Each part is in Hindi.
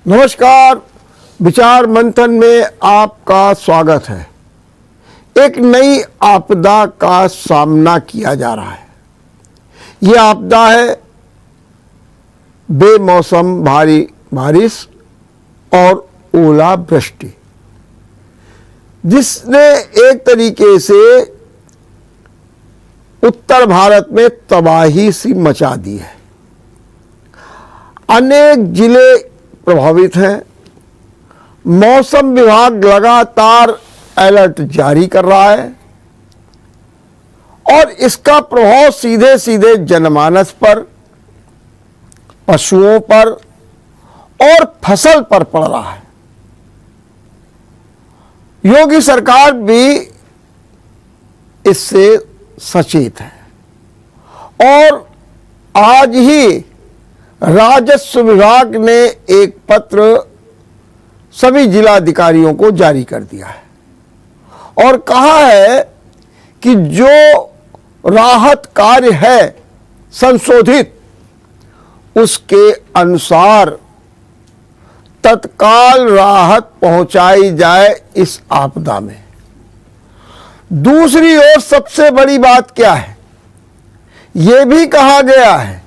नमस्कार। विचार मंथन में आपका स्वागत है। एक नई आपदा का सामना किया जा रहा है। यह आपदा है बेमौसम भारी बारिश और ओलावृष्टि, जिसने एक तरीके से उत्तर भारत में तबाही सी मचा दी है। अनेक जिले प्रभावित हैं। मौसम विभाग लगातार अलर्ट जारी कर रहा है और इसका प्रभाव सीधे सीधे जनमानस पर, पशुओं पर और फसल पर पड़ रहा है। योगी सरकार भी इससे सचेत है और आज ही राजस्व विभाग ने एक पत्र सभी जिलाधिकारियों को जारी कर दिया है और कहा है कि जो राहत कार्य है संशोधित, उसके अनुसार तत्काल राहत पहुंचाई जाए इस आपदा में। दूसरी ओर सबसे बड़ी बात क्या है, यह भी कहा गया है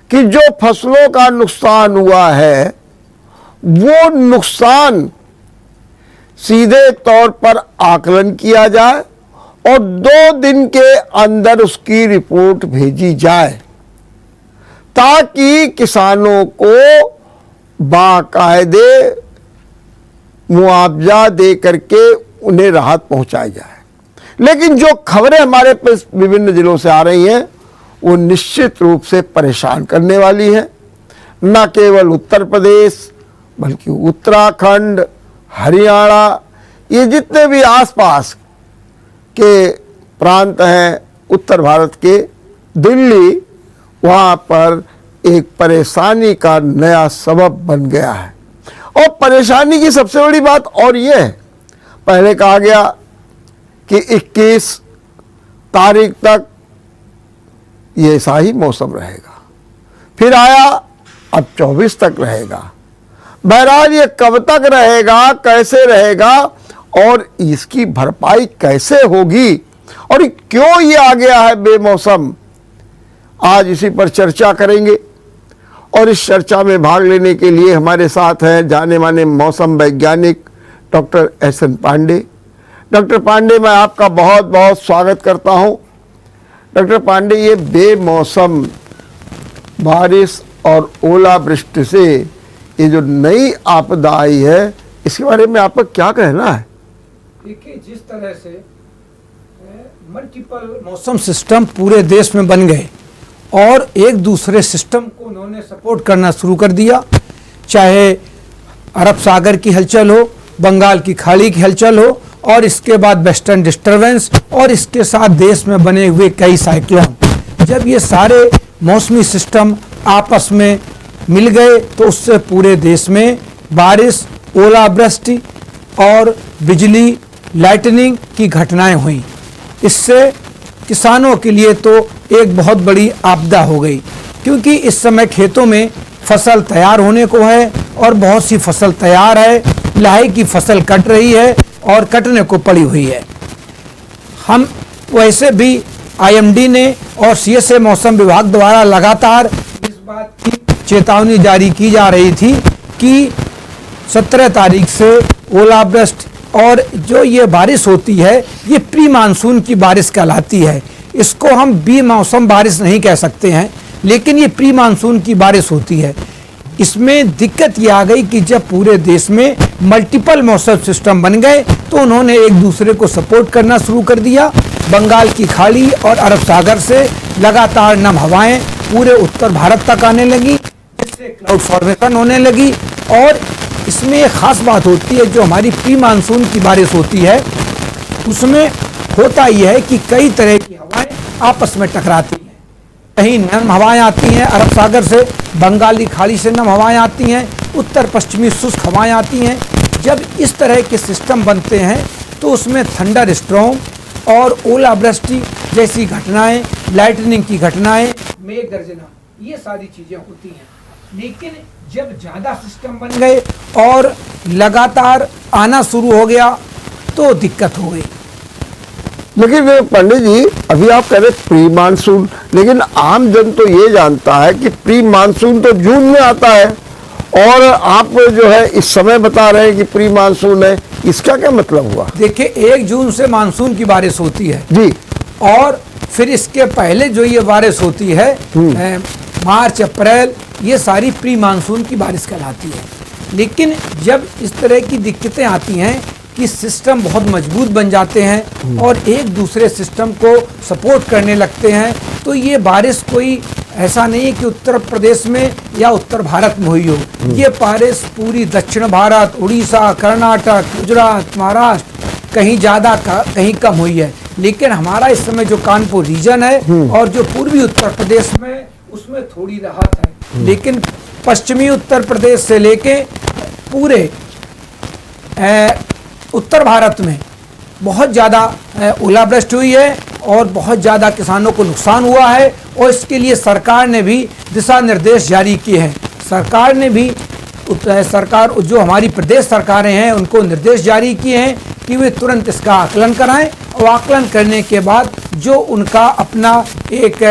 कि जो फसलों का नुकसान हुआ है वो नुकसान सीधे तौर पर आकलन किया जाए और 2 दिन के अंदर उसकी रिपोर्ट भेजी जाए ताकि किसानों को बाकायदे मुआवजा दे करके उन्हें राहत पहुंचाई जाए। लेकिन जो खबरें हमारे पास विभिन्न जिलों से आ रही हैं वो निश्चित रूप से परेशान करने वाली है। न केवल उत्तर प्रदेश बल्कि उत्तराखंड, हरियाणा, ये जितने भी आसपास के प्रांत हैं उत्तर भारत के, दिल्ली, वहाँ पर एक परेशानी का नया सबब बन गया है। और परेशानी की सबसे बड़ी बात और ये है, पहले कहा गया कि 21 तारीख तक ये ऐसा ही मौसम रहेगा, फिर आया अब 24 तक रहेगा। बहरहाल ये कब तक रहेगा, कैसे रहेगा और इसकी भरपाई कैसे होगी और क्यों ये आ गया है बेमौसम, आज इसी पर चर्चा करेंगे। और इस चर्चा में भाग लेने के लिए हमारे साथ हैं जाने माने मौसम वैज्ञानिक doctor S N. Pandey. Doctor Pandey, मैं आपका बहुत बहुत स्वागत करता हूं। डॉक्टर पांडे, ये बेमौसम बारिश और ओलावृष्टि से ये जो नई आपदा आई है, इसके बारे में आपका क्या कहना है? देखिए, जिस तरह से मल्टीपल मौसम सिस्टम पूरे देश में बन गए और एक दूसरे सिस्टम को उन्होंने सपोर्ट करना शुरू कर दिया, चाहे अरब सागर की हलचल हो, बंगाल की खाड़ी की हलचल हो और इसके बाद वेस्टर्न डिस्टर्बेंस और इसके साथ देश में बने हुए कई साइक्लोन, जब ये सारे मौसमी सिस्टम आपस में मिल गए तो उससे पूरे देश में बारिश, ओलावृष्टि और बिजली, लाइटनिंग की घटनाएं हुई। इससे किसानों के लिए तो एक बहुत बड़ी आपदा हो गई, क्योंकि इस समय खेतों में फसल तैयार होने को है और बहुत सी फसल तैयार है, लाही की फसल कट रही है और कटने को पड़ी हुई है। हम वैसे भी आईएमडी ने और सीएसए मौसम विभाग द्वारा लगातार इस बात की चेतावनी जारी की जा रही थी कि 17 तारीख से ओलावृष्टि और जो ये बारिश होती है ये प्री मानसून की बारिश कहलाती है। इसको हम बी मौसम बारिश नहीं कह सकते हैं, लेकिन ये प्री मानसून की बारिश होती है। इसमें दिक्कत ये आ गई कि जब पूरे देश में मल्टीपल मौसम सिस्टम बन गए तो उन्होंने एक दूसरे को सपोर्ट करना शुरू कर दिया। बंगाल की खाड़ी और अरब सागर से लगातार नम हवाएं पूरे उत्तर भारत तक आने लगी, जिससे क्लाउड फॉर्मेशन होने लगी। और इसमें एक खास बात होती है, जो हमारी प्री मानसून की बारिश होती है उसमें होता यह है कि कई तरह की हवाएं आपस में टकराती हैं। कहीं नम हवाएं आती हैं अरब सागर से, बंगाल की खाड़ी से नम हवाएं आती हैं, उत्तर पश्चिमी शुष्क हवाएं आती हैं। जब इस तरह के सिस्टम बनते हैं तो उसमें थंडर स्ट्रॉम और ओलावृष्टि जैसी घटनाएं, लाइटनिंग की घटनाएं, मेघ गर्जना, ये सारी चीजें होती हैं। लेकिन जब ज्यादा सिस्टम बन गए और लगातार आना शुरू हो गया तो दिक्कत हो गई। लेकिन पंडित जी, अभी आप कह रहे प्री मानसून, लेकिन आम जन तो ये जानता है कि प्री मानसून तो जून में आता है, और आप जो है इस समय बता रहे हैं कि प्री मानसून है, इसका क्या मतलब हुआ? देखिए, 1 जून से मानसून की बारिश होती है जी, और फिर इसके पहले जो ये बारिश होती है मार्च अप्रैल, ये सारी प्री मानसून की बारिश कहलाती है। लेकिन जब इस तरह की दिक्कतें आती हैं कि सिस्टम बहुत मजबूत बन जाते हैं और एक दूसरे सिस्टम को सपोर्ट करने लगते हैं, तो ये बारिश कोई ऐसा नहीं है कि उत्तर प्रदेश में या उत्तर भारत में हुई हो। ये बारिश पूरी दक्षिण भारत, उड़ीसा, कर्नाटक, गुजरात, महाराष्ट्र, कहीं ज़्यादा कहीं कम हुई है। लेकिन हमारा इस समय जो कानपुर रीजन है और जो पूर्वी उत्तर प्रदेश में, उसमें थोड़ी राहत है। लेकिन पश्चिमी उत्तर प्रदेश से लेके पूरे उत्तर भारत में बहुत ज़्यादा ओलावृष्टि हुई है और बहुत ज़्यादा किसानों को नुकसान हुआ है, और इसके लिए सरकार ने भी दिशा निर्देश जारी किए हैं। सरकार ने भी सरकार जो हमारी प्रदेश सरकारें हैं उनको निर्देश जारी किए हैं कि वे तुरंत इसका आकलन कराएं, और आकलन करने के बाद जो उनका अपना एक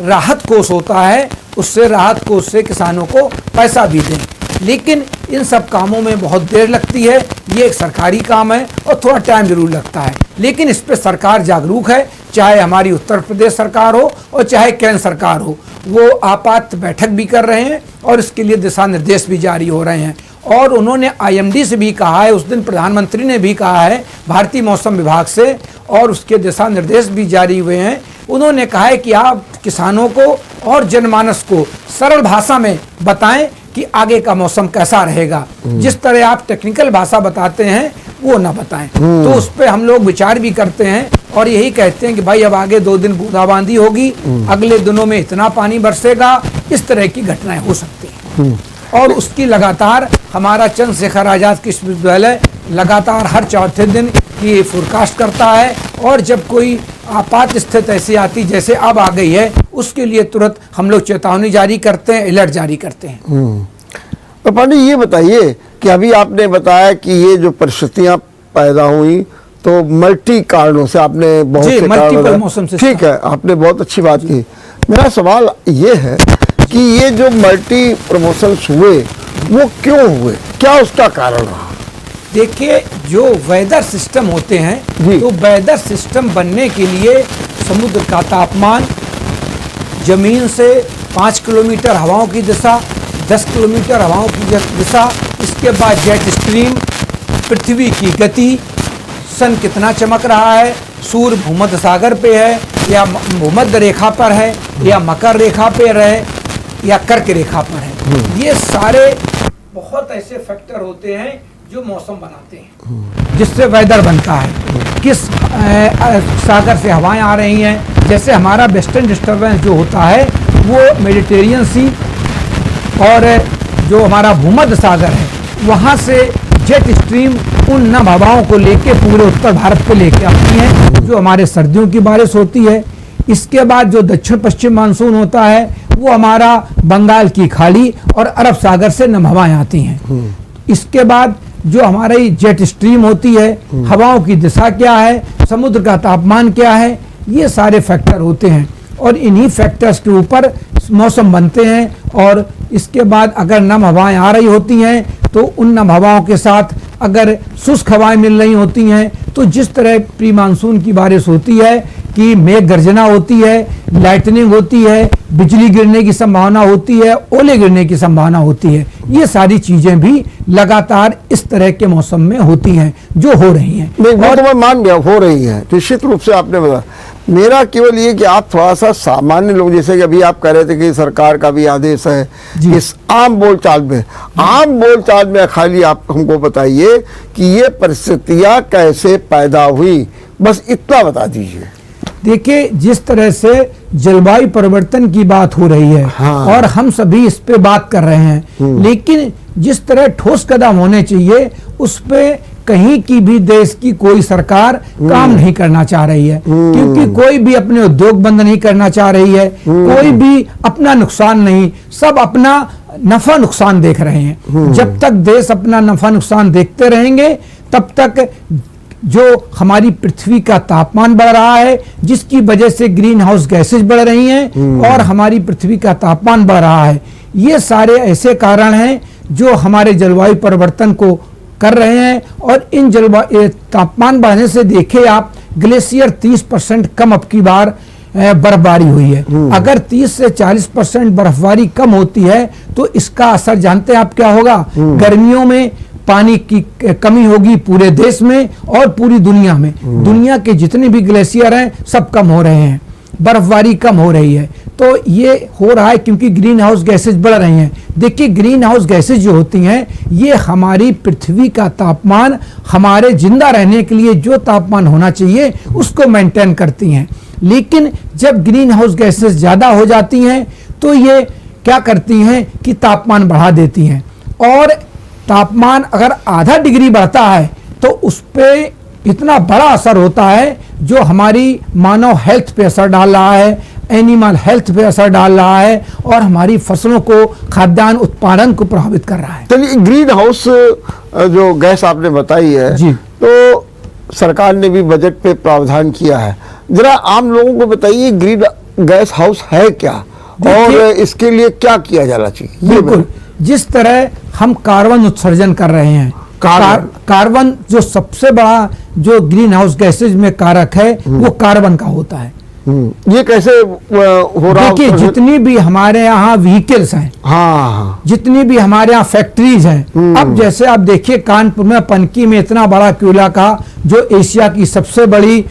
राहत कोष होता है, उससे राहत कोष से किसानों को पैसा भी दें। लेकिन इन सब कामों में बहुत देर लगती है, ये एक सरकारी काम है और थोड़ा टाइम जरूर लगता है। लेकिन इस पे सरकार जागरूक है, चाहे हमारी उत्तर प्रदेश सरकार हो और चाहे केंद्र सरकार हो। वो आपात बैठक भी कर रहे हैं और इसके लिए दिशा निर्देश भी जारी हो रहे हैं। और उन्होंने IMD से भी कहा है, उस दिन प्रधानमंत्री ने भी कहा है भारतीय मौसम विभाग से, और उसके दिशा निर्देश भी जारी हुए हैं। उन्होंने कहा है कि आप किसानों को और जनमानस को सरल भाषा में बताएं कि आगे का मौसम कैसा रहेगा। जिस तरह आप टेक्निकल भाषा बताते हैं वो ना बताएं। तो उस पर हम लोग विचार भी करते हैं और यही कहते हैं कि भाई अब आगे 2 दिन बूंदाबांदी होगी, अगले दिनों में इतना पानी बरसेगा, इस तरह की घटनाएं हो सकती हैं। और उसकी लगातार हमारा चंद्रशेखर आजाद कृषि विश्वविद्यालय लगातार हर चौथे दिन की फोरकास्ट करता है, और जब कोई आपात स्थिति ऐसी आती जैसे अब आ गई है, उसके लिए तुरंत हम लोग चेतावनी जारी करते हैं, अलर्ट जारी करते हैं। तो पांडे ये बताइए कि अभी आपने बताया कि ये जो परिस्थितियां पैदा हुई तो मल्टी कारणों से, आपने बहुत से कारण मौसम से, ठीक है, आपने बहुत अच्छी बात की। मेरा सवाल ये है कि ये जो मल्टी प्रमोशंस हुए वो क्यों हुए, क्या उसका कारण रहा? देखिए, जो वेदर सिस्टम होते हैं, तो वेदर सिस्टम बनने के लिए समुद्र का तापमान, जमीन से 5 किलोमीटर हवाओं की दिशा, 10 किलोमीटर हवाओं की दिशा, इसके बाद जेट स्ट्रीम, पृथ्वी की गति, सन कितना चमक रहा है, सूर्य भूमध्य सागर पे है या भूमध्य रेखा पर है या मकर रेखा पर है या कर्क रेखा पर है। ये सारे बहुत ऐसे फैक्टर होते हैं जो मौसम बनाते हैं, जिससे वेदर बनता है। किस सागर से हवाएं आ रही हैं, जैसे हमारा वेस्टर्न डिस्टर्बेंस जो होता है वो मेडिटेरियन सी, और जो हमारा भूमध्य सागर है वहाँ से जेट स्ट्रीम उन नम हवाओं को लेके पूरे उत्तर भारत पे लेके आती हैं, जो हमारे सर्दियों की बारिश होती है। इसके बाद जो दक्षिण पश्चिम मानसून होता है वो हमारा बंगाल की खाड़ी और अरब सागर से नम हवाएं आती हैं। इसके बाद जो हमारी जेट स्ट्रीम होती है, हवाओं की दिशा क्या है, समुद्र का तापमान क्या है, ये सारे फैक्टर होते हैं और इन्हीं फैक्टर्स के ऊपर मौसम बनते हैं। और इसके बाद अगर नम हवाएं आ रही होती हैं तो उन नम हवाओं के साथ अगर शुष्क हवाएं मिल रही होती हैं, तो जिस तरह प्री मानसून की बारिश होती है कि मेघ गर्जना होती है, लाइटनिंग होती है, बिजली गिरने की संभावना होती है, ओले गिरने की संभावना होती है, ये सारी चीजें भी लगातार इस तरह के मौसम में होती हैं जो हो रही हैं। और तो मैं मान गया हो रही है, निश्चित रूप से आपने बताया। मेरा केवल ये कि आप थोड़ा सा सामान्य लोग, जैसे कि अभी आप कह रहे थे कि सरकार का भी आदेश है, इस आम बोलचाल में खाली आप हमको बताइए कि ये परिस्थितियां कैसे पैदा हुई, बस इतना बता दीजिए। देखिए, जिस तरह से जलवायु परिवर्तन की बात हो रही है, हाँ। और हम सभी इस पे बात कर रहे हैं, लेकिन जिस तरह ठोस कदम होने चाहिए उस पे कहीं की भी देश की कोई सरकार काम नहीं करना चाह रही है, क्योंकि कोई भी अपने उद्योग बंद नहीं करना चाह रही है, कोई भी अपना नुकसान नहीं, सब अपना नफा नुकसान देख रहे हैं। जब तक देश अपना नफा नुकसान देखते रहेंगे तब तक जो हमारी पृथ्वी का तापमान बढ़ रहा है, जिसकी वजह से ग्रीन हाउस गैसेज बढ़ रही हैं और हमारी पृथ्वी का तापमान बढ़ रहा है, ये सारे ऐसे कारण हैं जो हमारे जलवायु परिवर्तन को कर रहे हैं। और इन जलवायु तापमान बढ़ने से देखिए आप, ग्लेशियर 30% कम अब की बार बर्फबारी हुई है। अगर 30 से 40% बर्फबारी कम होती है तो इसका असर जानते हैं आप क्या होगा? गर्मियों में पानी की कमी होगी पूरे देश में और पूरी दुनिया में। दुनिया के जितने भी ग्लेशियर हैं सब कम हो रहे हैं, बर्फबारी कम हो रही है। तो ये हो रहा है क्योंकि ग्रीन हाउस गैसेज बढ़ रही हैं। देखिए ग्रीन हाउस गैसेज जो होती हैं ये हमारी पृथ्वी का तापमान, हमारे जिंदा रहने के लिए जो तापमान होना चाहिए उसको मेंटेन करती हैं। लेकिन जब ग्रीन हाउस गैसेज ज़्यादा हो जाती हैं तो ये क्या करती हैं कि तापमान बढ़ा देती हैं। और तापमान अगर आधा डिग्री बढ़ता है तो उस पर इतना बड़ा असर होता है जो हमारी मानव हेल्थ पे असर डाल रहा है, एनिमल हेल्थ पे असर डाल रहा है और हमारी फसलों को, खाद्यान्न उत्पादन को प्रभावित कर रहा है। चलिए, ग्रीन हाउस जो गैस आपने बताई है जी, तो सरकार ने भी बजट पे प्रावधान किया है। जरा आम लोगों को बताइए ग्रीन गैस हाउस है क्या और इसके लिए क्या किया जाना चाहिए? बिल्कुल, जिस तरह हम कार्बन उत्सर्जन कर रहे हैं, कार्बन जो सबसे बड़ा जो ग्रीन हाउस गैसेज में कारक है वो कार्बन का होता है। ये कैसे हो रहा है? देखिए जितनी भी हमारे यहाँ व्हीकल्स हैं, हाँ, जितनी भी हमारे यहाँ फैक्ट्रीज हैं, अब जैसे आप देखिए कानपुर में पनकी में इतना बड़ा कोयला का जो एशिया की सबसे बड़ी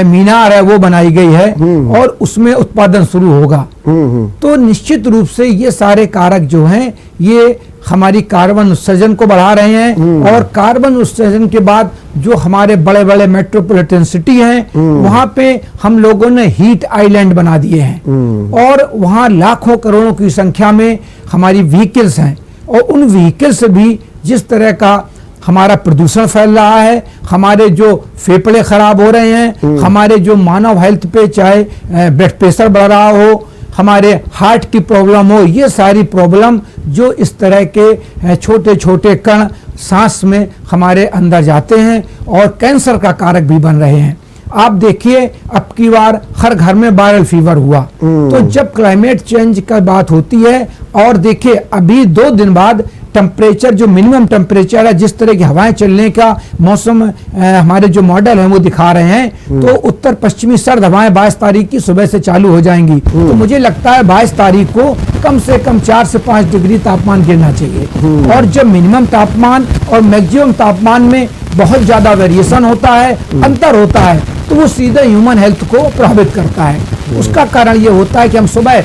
मीनार है वो बनाई गई है और उसमें उत्पादन शुरू होगा। तो निश्चित रूप से ये सारे कारक जो हैं ये हमारी कार्बन उत्सर्जन को बढ़ा रहे हैं। और कार्बन उत्सर्जन के बाद जो हमारे बड़े बड़े मेट्रोपॉलिटन सिटी हैं वहां पे हम लोगों ने हीट आइलैंड बना दिए हैं और वहां लाखों करोड़ों की संख्या में हमारी व्हीकल्स हैं। और उन व्हीकल से भी जिस तरह का हमारा प्रदूषण फैल रहा है, हमारे जो फेफड़े खराब हो रहे हैं, हमारे जो मानव हेल्थ पे चाहे ब्लड प्रेशर बढ़ रहा हो, हमारे हार्ट की प्रॉब्लम हो, ये सारी प्रॉब्लम जो इस तरह के छोटे छोटे कण सांस में हमारे अंदर जाते हैं और कैंसर का कारक भी बन रहे हैं। आप देखिए अब की बार हर घर में वायरल फीवर हुआ। तो जब क्लाइमेट चेंज का बात होती है और देखिए अभी 2 दिन बाद टेम्परेचर जो मिनिमम टेम्परेचर है, जिस तरह की हवाएं चलने का मौसम हमारे जो मॉडल है वो दिखा रहे हैं, तो उत्तर पश्चिमी सर्द हवाएं 22 तारीख की सुबह से चालू हो जाएंगी। तो मुझे लगता है 22 तारीख को कम से कम 4 से 5 डिग्री तापमान गिरना चाहिए। और जब मिनिमम तापमान और मैक्सिमम तापमान में बहुत ज्यादा वेरिएशन होता है, अंतर होता है, तो वो सीधे ह्यूमन हेल्थ को प्रभावित करता है। उसका कारण ये होता है कि हम सुबह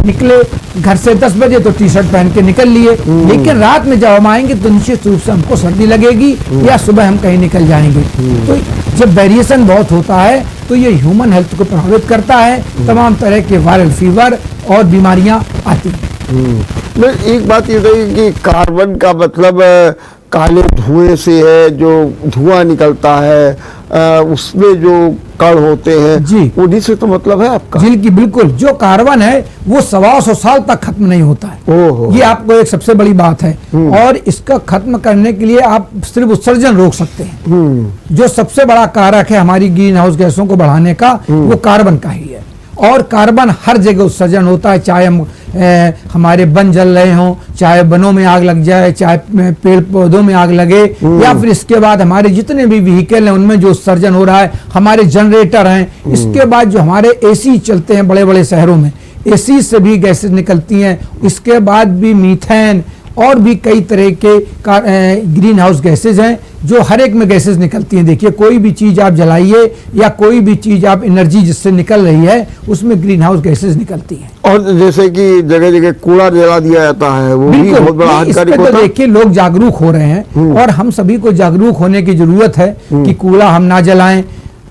निकले घर से 10 बजे तो टी शर्ट पहन के निकल लिए, लेकिन रात में जब हम आएंगे तो निश्चित रूप से हमको सर्दी लगेगी या सुबह हम कहीं निकल जाएंगे। तो जब वेरिएशन बहुत होता है तो ये ह्यूमन हेल्थ को प्रभावित करता है, तमाम तरह के वायरल फीवर और बीमारियां आती हैं। एक बात ये रही कि कार्बन का मतलब काले धुएं से है, जो धुआं निकलता है उसमें जो कण होते हैं जी, उन्हीं से तो मतलब है आपका? जी बिल्कुल, जो कार्बन है वो 125 साल तक खत्म नहीं होता है। ये आपको एक सबसे बड़ी बात है। और इसका खत्म करने के लिए आप सिर्फ उत्सर्जन रोक सकते हैं। जो सबसे बड़ा कारक है हमारी ग्रीन हाउस गैसों को बढ़ाने का वो कार्बन का ही है। और कार्बन हर जगह उत्सर्जन होता है, चाहे हम हमारे वन जल रहे हों, चाहे वनों में आग लग जाए, चाहे पेड़ पौधों में आग लगे, या फिर इसके बाद हमारे जितने भी व्हीकल हैं उनमें जो उत्सर्जन हो रहा है, हमारे जनरेटर हैं, इसके बाद जो हमारे एसी चलते हैं बड़े बड़े शहरों में, एसी से भी गैसेज निकलती हैं, इसके बाद भी मीथेन और भी कई तरह के ग्रीन हाउस गैसेज हैं जो हर एक में गैसेज निकलती हैं। देखिए कोई भी चीज़ आप जलाइए या कोई भी चीज़ आप एनर्जी जिससे निकल रही है उसमें ग्रीन हाउस गैसेज निकलती हैं। और जैसे कि जगह जगह कूड़ा जला दिया जाता है, वो भी बहुत बड़ा हानिकारक होता है। तो देखिए लोग जागरूक हो रहे हैं और हम सभी को जागरूक होने की जरूरत है कि कूड़ा हम ना जलाएं।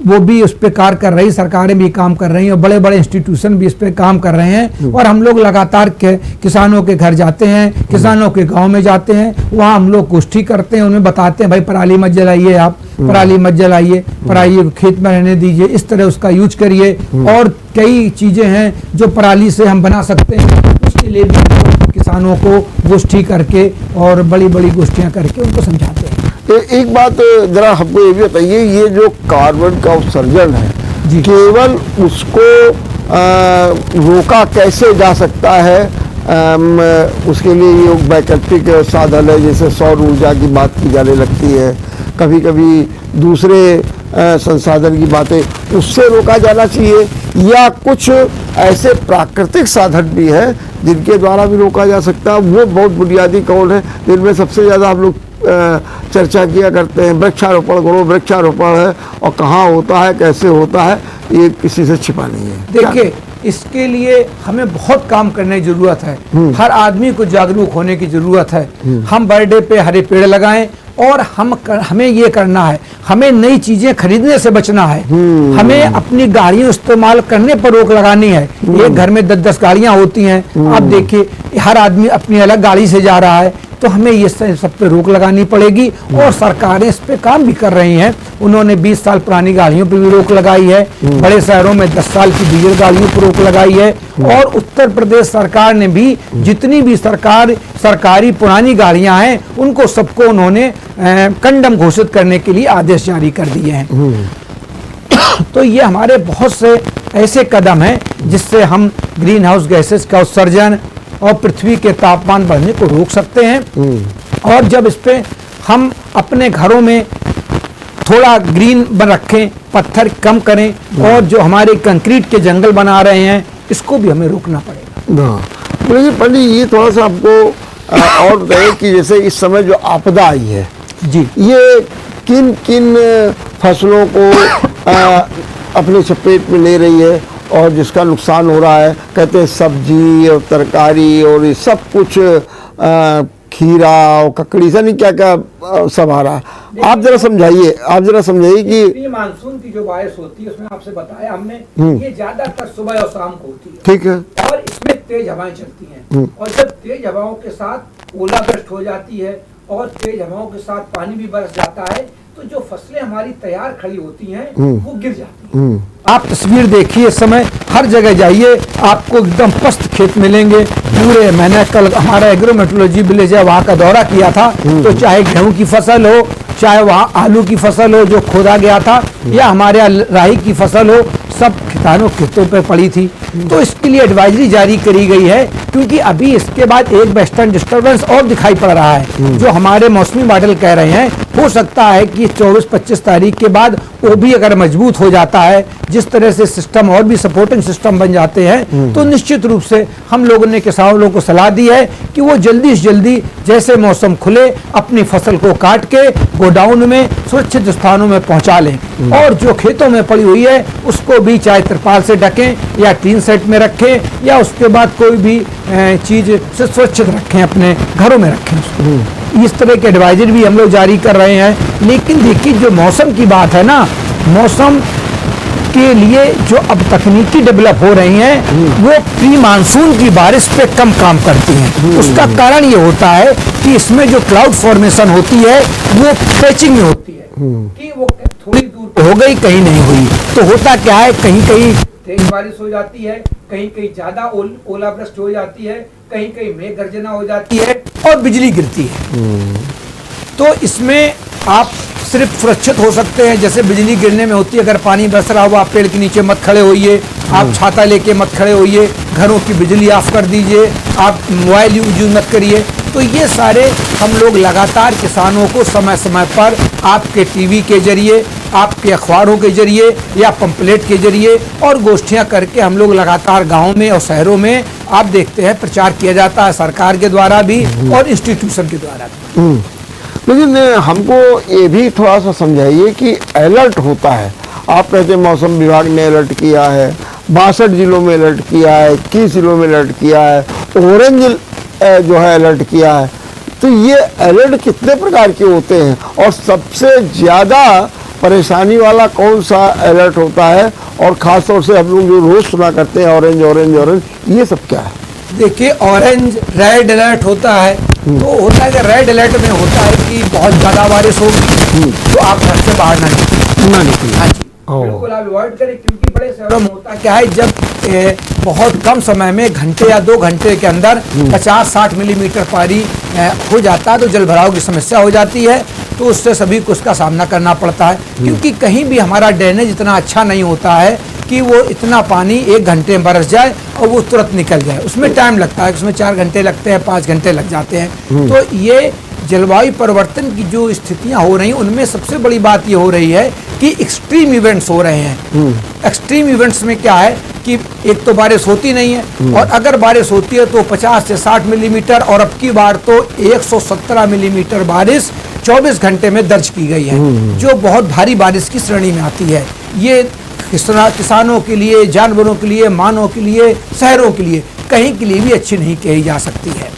वो भी उस पर कार्य कर रही, सरकारें भी काम कर रही हैं और बड़े बड़े इंस्टीट्यूशन भी इस पे काम कर रहे हैं। और हम लोग लगातार किसानों के घर जाते हैं, किसानों के गांव में जाते हैं, वहाँ हम लोग गोष्ठी करते हैं, उन्हें बताते हैं भाई पराली मत जलाइए, आप पराली मत जलाइए, पराली खेत में रहने दीजिए, इस तरह उसका यूज करिए। और कई चीजें हैं जो पराली से हम बना सकते हैं, उसके लिए भी किसानों को गोष्ठी करके और बड़ी बड़ी गोष्ठियां करके उनको समझाते हैं। एक बात जरा हमको ये भी बताइए, ये जो कार्बन का उत्सर्जन है जी। केवल उसको रोका कैसे जा सकता है? उसके लिए ये वैकल्पिक साधन है, जैसे सौर ऊर्जा की बात की जाने लगती है, कभी कभी दूसरे संसाधन की बातें, उससे रोका जाना चाहिए, या कुछ ऐसे प्राकृतिक साधन भी हैं जिनके द्वारा भी रोका जा सकता है? वो बहुत बुनियादी कौन है जिनमें सबसे ज़्यादा हम लोग चर्चा किया करते हैं? वृक्षारोपण करो, वृक्षारोपण है, और कहाँ होता है, कैसे होता है, ये किसी से छिपा नहीं है। देखिए, इसके लिए हमें बहुत काम करने की जरूरत है। हर आदमी को जागरूक होने की जरूरत है। हम बर्थडे पे हरे पेड़ लगाएं, और हमें ये करना है, हमें नई चीजें खरीदने से बचना है। हमें अपनी गाड़ियां इस्तेमाल करने पर रोक लगानी है। एक घर में 10-10 गाड़ियां होती हैं, आप देखिए हर आदमी अपनी अलग गाड़ी से जा रहा है, तो हमें ये सब पे रोक लगानी पड़ेगी। और सरकारें इस पे काम भी कर रही हैं। उन्होंने 20 साल पुरानी गाड़ियों पे भी रोक लगाई है, बड़े शहरों में 10 साल की डीजल गाड़ियों पर रोक लगाई है, और उत्तर प्रदेश सरकार ने भी जितनी भी सरकारी पुरानी गाड़ियां हैं उनको सबको उन्होंने कंडम घोषित करने के लिए आदेश जारी कर दिए हैं। तो ये हमारे बहुत से ऐसे कदम हैं जिससे हम ग्रीन हाउस गैसेस का उत्सर्जन और पृथ्वी के तापमान बढ़ने को रोक सकते हैं। और जब इस पे हम अपने घरों में थोड़ा ग्रीन रखें, पत्थर कम करें, और जो हमारे कंक्रीट के जंगल बना रहे हैं इसको भी हमें रोकना पड़ेगा। लेकिन पंडित ये थोड़ा सा आपको और बताइए कि जैसे इस समय जो आपदा आई है जी, ये किन किन फसलों को अपने चपेट में ले रही है और जिसका नुकसान हो रहा है? कहते हैं सब्जी और तरकारी और ये सब कुछ, खीरा और ककड़ी से नहीं क्या क्या सब आ रहा है। आप जरा समझाइए कि प्री मानसून की जो बारिश होती है उसमें आपसे बताया हमने, ये ज्यादातर सुबह और शाम को होती है। ठीक है। और इसमें तेज हवाएं चलती हैं, और जब तेज हवाओं के साथ ओलावृष्टि हो जाती है और तेज हवाओं के साथ पानी भी बरस जाता है, तो जो फसलें हमारी तैयार खड़ी होती हैं वो गिर जाती हैं। आप तस्वीर देखिए, इस समय हर जगह जाइए आपको एकदम पस्त खेत मिलेंगे पूरे। मैंने कल हमारा एग्रोमेट्रोलॉजी विलेज है वहाँ का दौरा किया था, तो चाहे गेहूं की फसल हो, चाहे वहाँ आलू की फसल हो जो खोदा गया था, या हमारे यहाँ राई की फसल हो, सब किसानों खेतों पर पड़ी थी। तो इसके लिए एडवाइजरी जारी करी गई है, क्योंकि अभी इसके बाद एक वेस्टर्न डिस्टर्बेंस और दिखाई पड़ रहा है, जो हमारे मौसमी मॉडल कह रहे हैं हो सकता है कि 24-25 तारीख के बाद वो भी अगर मजबूत हो जाता है, जिस तरह से सिस्टम और भी सपोर्टिंग सिस्टम बन जाते हैं, तो निश्चित रूप से हम लोगों ने किसानों को सलाह दी है कि वो जल्दी से जल्दी जैसे मौसम खुले अपनी फसल को काट के गोडाउन में सुरक्षित स्थानों में पहुंचा लें, और जो खेतों में पड़ी हुई है उसको भी चाहे तिरपाल से ढकें या टीन सेट में रखें, या उसके बाद कोई भी चीज से सुरक्षित रखें, अपने घरों में रखें उसको। इस तरह के एडवाइजरी भी हम लोग जारी कर रहे हैं। लेकिन देखिए, जो मौसम की बात है ना, मौसम के लिए जो अब तकनीकी डेवलप हो रही हैं वो प्री मानसून की बारिश पे कम काम करती हैं। उसका कारण ये होता है कि इसमें जो क्लाउड फॉर्मेशन होती है वो पैचिंग में होती है, कि वो थोड़ी दूर पे हो गई, कहीं नहीं हुई। तो होता क्या है, कहीं कहीं तेज बारिश हो जाती है, कहीं कहीं ज्यादा ओलावृष्टि हो जाती है, कहीं कहीं मेघ गर्जना हो जाती है और बिजली गिरती है। तो इसमें आप सिर्फ सुरक्षित हो सकते हैं जैसे बिजली गिरने में होती है। अगर पानी बरस रहा हो आप पेड़ के नीचे मत खड़े होइए, आप छाता लेके मत खड़े होइए, घरों की बिजली ऑफ कर दीजिए, आप मोबाइल यूज मत करिए। तो ये सारे हम लोग लगातार किसानों को समय समय पर आपके टीवी के जरिए, आपके अखबारों के जरिए या पंपलेट के जरिए और गोष्ठियां करके हम लोग लगातार गाँव में और शहरों में आप देखते हैं प्रचार किया जाता है, सरकार के द्वारा भी और इंस्टीट्यूशन के द्वारा भी। लेकिन हमको ये भी थोड़ा सा समझाइए कि अलर्ट होता है, आप कहते हैं मौसम विभाग ने अलर्ट किया है, 62 जिलों में अलर्ट किया है, 21 जिलों में अलर्ट किया है, ऑरेंज जो है अलर्ट किया है। तो ये अलर्ट कितने प्रकार के होते हैं और सबसे ज़्यादा परेशानी वाला कौन सा अलर्ट होता है? और ख़ास तौर से हम लोग जो रोज़ सुना करते हैं ऑरेंज ऑरेंज ऑरेंज, ये सब क्या है? देखिए, ऑरेंज रेड अलर्ट होता है। तो होता है कि रेड अलर्ट में होता है कि बहुत ज़्यादा बारिश होगी तो आप घर से बाहर ना निकलें। हाँ जी। बिल्कुल आप अवॉइड करें, क्योंकि बड़े शहरों में होता क्या है, जब बहुत कम समय में घंटे या 2 घंटे के अंदर 50-60 मिलीमीटर पानी हो जाता है तो जल भराव की समस्या हो जाती है। तो उससे सभी को उसका सामना करना पड़ता है, क्योंकि कहीं भी हमारा ड्रेनेज इतना अच्छा नहीं होता है कि वो इतना पानी 1 घंटे में बरस जाए और वो तुरंत निकल जाए। उसमें टाइम लगता है, उसमें 4 घंटे लगते हैं, 5 घंटे लग जाते हैं। तो ये जलवायु परिवर्तन की जो स्थितियां हो रही हैं उनमें सबसे बड़ी बात ये हो रही है कि एक्सट्रीम इवेंट्स हो रहे हैं। एक्सट्रीम इवेंट्स में क्या है कि एक तो बारिश होती नहीं है, और अगर बारिश होती है तो 50 से 60 मिलीमीटर, और अब की बार तो 117 मिलीमीटर बारिश 24 घंटे में दर्ज की गई है, जो बहुत भारी बारिश की श्रेणी में आती है। ये किसानों के लिए, जानवरों के लिए, मानव के लिए, शहरों के लिए, कहीं के लिए भी अच्छी नहीं कही जा सकती है।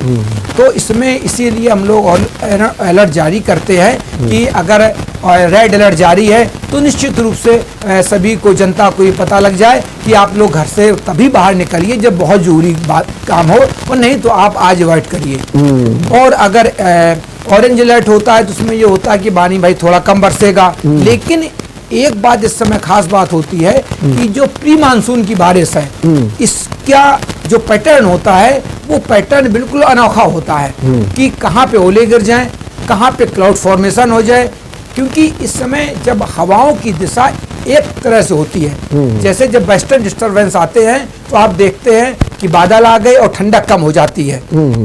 तो इसमें इसीलिए हम लोग अलर्ट जारी करते हैं कि अगर रेड अलर्ट जारी है तो निश्चित रूप से सभी को, जनता को ये पता लग जाए कि आप लोग घर से तभी बाहर निकलिए जब बहुत जरूरी काम हो, और नहीं तो आप आज अवॉइड करिए। और अगर ऑरेंज अलर्ट होता है तो उसमें ये होता है कि पानी भाई थोड़ा कम बरसेगा, लेकिन एक बात इस समय खास बात होती है कि जो प्री मानसून की बारिश है, इसका जो पैटर्न होता है वो पैटर्न बिल्कुल अनोखा होता है कि कहाँ पे ओले गिर जाएं, कहाँ पे क्लाउड फॉर्मेशन हो जाए, क्योंकि इस समय जब हवाओं की दिशा एक तरह से होती है, जैसे जब वेस्टर्न डिस्टर्बेंस आते हैं तो आप देखते हैं कि बादल आ गए और ठंडक कम हो जाती है,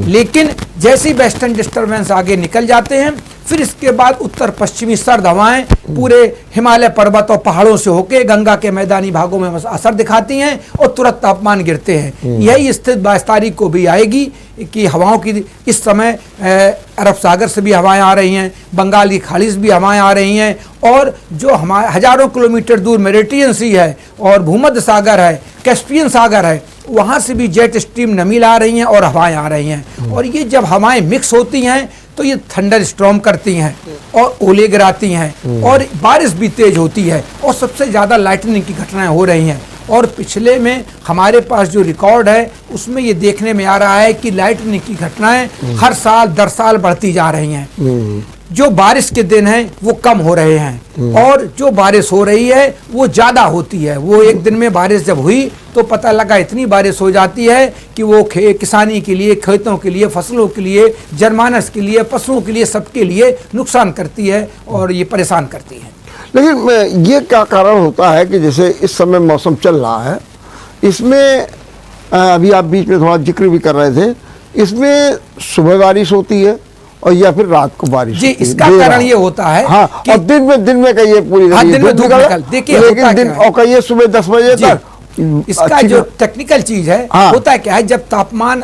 लेकिन जैसे ही वेस्टर्न डिस्टर्बेंस आगे निकल जाते हैं फिर इसके बाद उत्तर पश्चिमी सर्द हवाएं पूरे हिमालय पर्वत और पहाड़ों से होकर गंगा के मैदानी भागों में असर दिखाती हैं और तुरंत तापमान गिरते हैं। यही स्थिति 22 तारीख को भी आएगी कि हवाओं की इस समय अरब सागर से भी हवाएं आ रही हैं, बंगाल की खाड़ी से भी हवाएं आ रही हैं, और जो हमारे हजारों किलोमीटर दूर मेडिटेरियन सी है और भूमध्य सागर है, कैस्पियन सागर है, वहाँ से भी जेट स्ट्रीम नमी ला रही हैं और हवाएं आ रही हैं। और ये जब हवाएं मिक्स होती हैं तो ये थंडर स्टॉर्म करती हैं और ओले गिराती हैं और बारिश भी तेज होती है और सबसे ज़्यादा लाइटनिंग की घटनाएं हो रही हैं। और पिछले में हमारे पास जो रिकॉर्ड है उसमें ये देखने में आ रहा है कि लाइटनिंग की घटनाएं हर साल दर साल बढ़ती जा रही हैं। जो बारिश के दिन हैं वो कम हो रहे हैं और जो बारिश हो रही है वो ज़्यादा होती है। वो एक दिन में बारिश जब हुई तो पता लगा इतनी बारिश हो जाती है कि वो किसानी के लिए, खेतों के लिए, फसलों के लिए, जनमानस के लिए, पशुओं के लिए, सबके लिए नुकसान करती है और ये परेशान करती है। लेकिन ये क्या कारण होता है कि जैसे इस समय मौसम चल रहा है, इसमें अभी आप बीच में थोड़ा जिक्र भी कर रहे थे, इसमें सुबह बारिश होती है और या फिर रात को बारिश जी, इसका कारण ये होता है हाँ, और दिन में कहिए पूरी दिन में धूप निकल, देखिए लेकिन दिन और कहिए सुबह 10 बजे तक। इसका जो टेक्निकल चीज है होता है क्या है, जब तापमान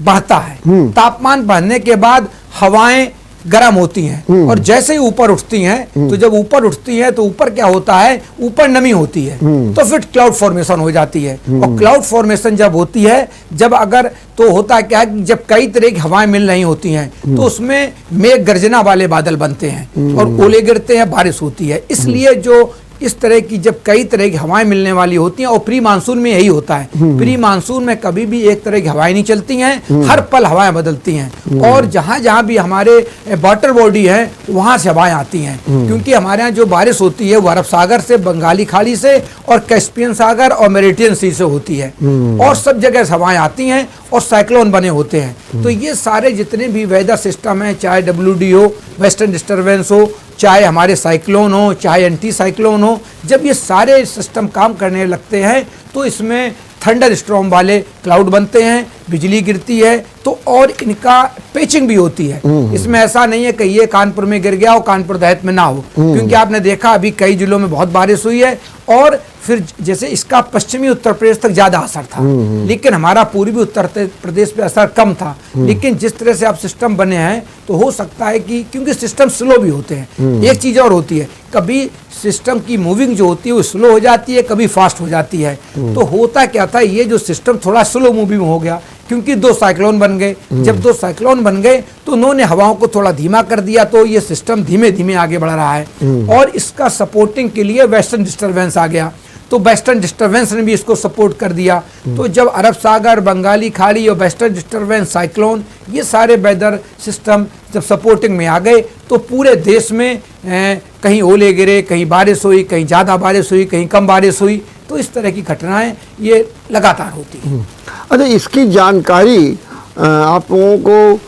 बढ़ता है, तापमान बढ़ने के बाद हवाएं गर्म होती हैं और जैसे ही ऊपर उठती हैं तो जब ऊपर उठती हैं तो ऊपर क्या होता है, ऊपर नमी होती है तो फिर क्लाउड फॉर्मेशन हो जाती है। और क्लाउड फॉर्मेशन जब होती है, जब अगर तो होता क्या है, जब कई तरह की हवाएं मिल रही होती हैं तो उसमें मेघ गर्जना वाले बादल बनते हैं और ओले गिरते हैं, बारिश होती है। इसलिए जो इस तरह की जब कई तरह की हवाएं मिलने वाली होती हैं, और प्री मानसून में यही होता है, प्री मानसून में कभी भी एक तरह की हवाएं नहीं चलती हैं, हर पल हवाएं बदलती हैं और जहां जहां भी हमारे वाटर बॉडी है वहां से हवाएं आती हैं। क्योंकि हमारे यहाँ जो बारिश होती है वो अरब सागर से, बंगाली खाड़ी से और कैस्पियन सागर और मेडिटेरियन सी से होती है और सब जगह से हवाएं आती हैं और साइक्लोन बने होते हैं। तो ये सारे जितने भी वेदर सिस्टम हैं, चाहे WD हो, वेस्टर्न डिस्टर्बेंस हो, चाहे हमारे साइक्लोन हो, चाहे एंटी साइक्लोन हो, जब ये सारे सिस्टम काम करने लगते हैं तो इसमें थंडर स्टॉर्म वाले क्लाउड बनते हैं, बिजली गिरती है तो और इनका पेचिंग भी होती है। इसमें ऐसा नहीं है कि ये कानपुर में गिर गया और कानपुर देहात में ना हो, क्योंकि आपने देखा अभी कई जिलों में बहुत बारिश हुई है और फिर जैसे इसका पश्चिमी उत्तर प्रदेश तक ज्यादा असर था, लेकिन हमारा पूर्वी उत्तर प्रदेश पे असर कम था। लेकिन जिस तरह से आप सिस्टम बने हैं तो हो सकता है कि क्योंकि सिस्टम स्लो भी होते हैं, एक चीज और होती है, कभी सिस्टम की मूविंग जो होती है वो स्लो हो जाती है, कभी फास्ट हो जाती है। तो होता क्या था, ये जो सिस्टम थोड़ा स्लो मूविंग हो गया क्योंकि 2 साइक्लोन बन गए। जब 2 साइक्लोन बन गए तो उन्होंने हवाओं को थोड़ा धीमा कर दिया, तो ये सिस्टम धीमे धीमे आगे बढ़ रहा है और इसका सपोर्टिंग के लिए वेस्टर्न डिस्टर्बेंस आ गया। तो वेस्टर्न डिस्टर्बेंस ने भी इसको सपोर्ट कर दिया। तो जब अरब सागर, बंगाली खाड़ी और वेस्टर्न डिस्टर्बेंस, साइक्लोन, ये सारे वेदर सिस्टम जब सपोर्टिंग में आ गए तो पूरे देश में कहीं ओले गिरे, कहीं बारिश हुई, कहीं ज़्यादा बारिश हुई, कहीं कम बारिश हुई। तो इस तरह की घटनाएं ये लगातार होती हैं। अच्छा, इसकी जानकारी आप लोगों को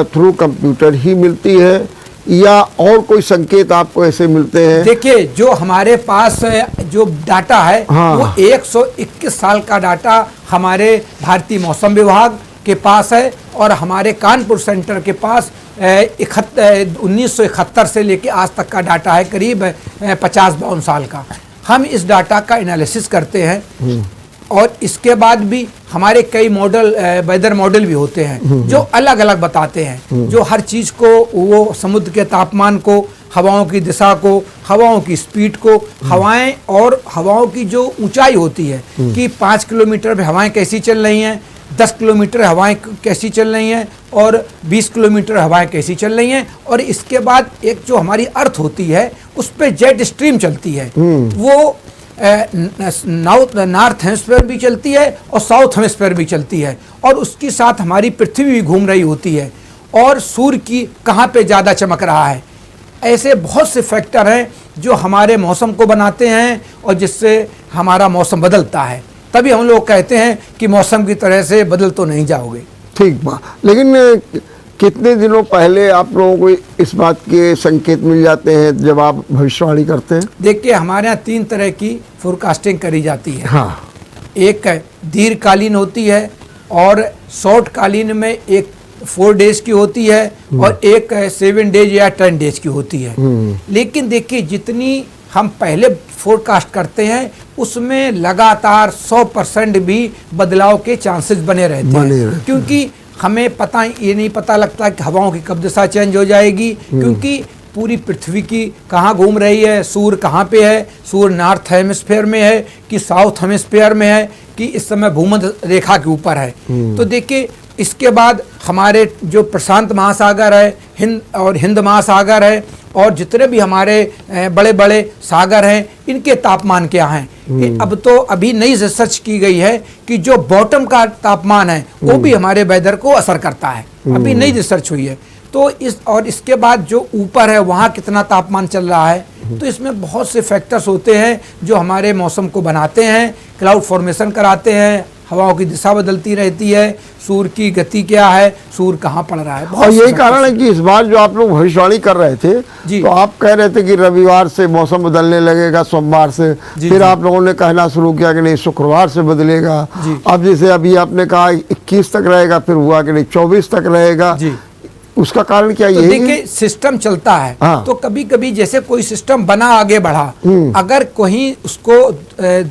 थ्रू कंप्यूटर ही मिलती है या और कोई संकेत आपको ऐसे मिलते हैं? देखिए, जो हमारे पास जो डाटा है, हाँ। वो 121 साल का डाटा हमारे भारतीय मौसम विभाग के पास है और हमारे कानपुर सेंटर के पास 1971 से लेके आज तक का डाटा है, करीब 50-52 साल का। हम इस डाटा का एनालिसिस करते हैं और इसके बाद भी हमारे कई मॉडल, वेदर मॉडल भी होते हैं जो अलग अलग बताते हैं, जो हर चीज़ को, वो समुद्र के तापमान को, हवाओं की दिशा को, हवाओं की स्पीड को, हवाएं और हवाओं की जो ऊंचाई होती है कि 5 किलोमीटर पे हवाएं कैसी चल रही हैं, 10 किलोमीटर हवाएं कैसी चल रही हैं और 20 किलोमीटर हवाएं कैसी चल रही हैं। और इसके बाद एक जो हमारी अर्थ होती है उस पर जेट स्ट्रीम चलती है, वो नॉर्थ हेमिस्फीयर भी चलती है और साउथ हेमिस्फीयर भी चलती है और उसके साथ हमारी पृथ्वी भी घूम रही होती है और सूर्य की कहाँ पे ज़्यादा चमक रहा है। ऐसे बहुत से फैक्टर हैं जो हमारे मौसम को बनाते हैं और जिससे हमारा मौसम बदलता है। तभी हम लोग कहते हैं कि मौसम की तरह से बदल तो नहीं जाओगे। ठीक बा, लेकिन कितने दिनों पहले आप लोगों को इस बात के संकेत मिल जाते हैं जब आप भविष्यवाणी करते हैं? देखिए, हमारे यहाँ 3 तरह की फोरकास्टिंग करी जाती है। हाँ। एक दीर्घकालीन होती है और शॉर्ट कालीन में एक 4 डेज की होती है और एक 7 डेज या 10 डेज की होती है। लेकिन देखिए, जितनी हम पहले फोरकास्ट करते हैं उसमें लगातार 100% भी बदलाव के चांसेस बने रहते हैं, क्योंकि हमें ये नहीं पता लगता कि हवाओं की कब दिशा चेंज हो जाएगी, क्योंकि पूरी पृथ्वी की कहाँ घूम रही है, सूर्य कहाँ पे है, सूर्य नॉर्थ हेमिस्फीयर में है कि साउथ हेमिस्फीयर में है कि इस समय भूमध्य रेखा के ऊपर है। तो देखिए, इसके बाद हमारे जो प्रशांत महासागर है, हिंद महासागर है और जितने भी हमारे बड़े बड़े सागर हैं, इनके तापमान क्या हैं। अब तो अभी नई रिसर्च की गई है कि जो बॉटम का तापमान है वो भी हमारे वेदर को असर करता है, अभी नई रिसर्च हुई है। तो इसके बाद जो ऊपर है वहाँ कितना तापमान चल रहा है। तो इसमें बहुत से फैक्टर्स होते हैं जो हमारे मौसम को बनाते हैं, क्लाउड फॉर्मेशन कराते हैं, हवाओं की दिशा बदलती रहती है, सूर्य की गति क्या है, सूर्य कहाँ पड़ रहा है। और यही कारण है कि इस बार जो आप लोग भविष्यवाणी कर रहे थे तो आप कह रहे थे कि रविवार से मौसम बदलने लगेगा, सोमवार से, फिर आप लोगों ने कहना शुरू किया कि नहीं शुक्रवार से बदलेगा। अब जैसे अभी आपने कहा 21 तक रहेगा, फिर हुआ कि नहीं 24 तक रहेगा। उसका कारण क्या? तो यही देखिए, सिस्टम चलता है। हाँ। तो कभी कभी जैसे कोई सिस्टम बना, आगे बढ़ा, अगर कहीं उसको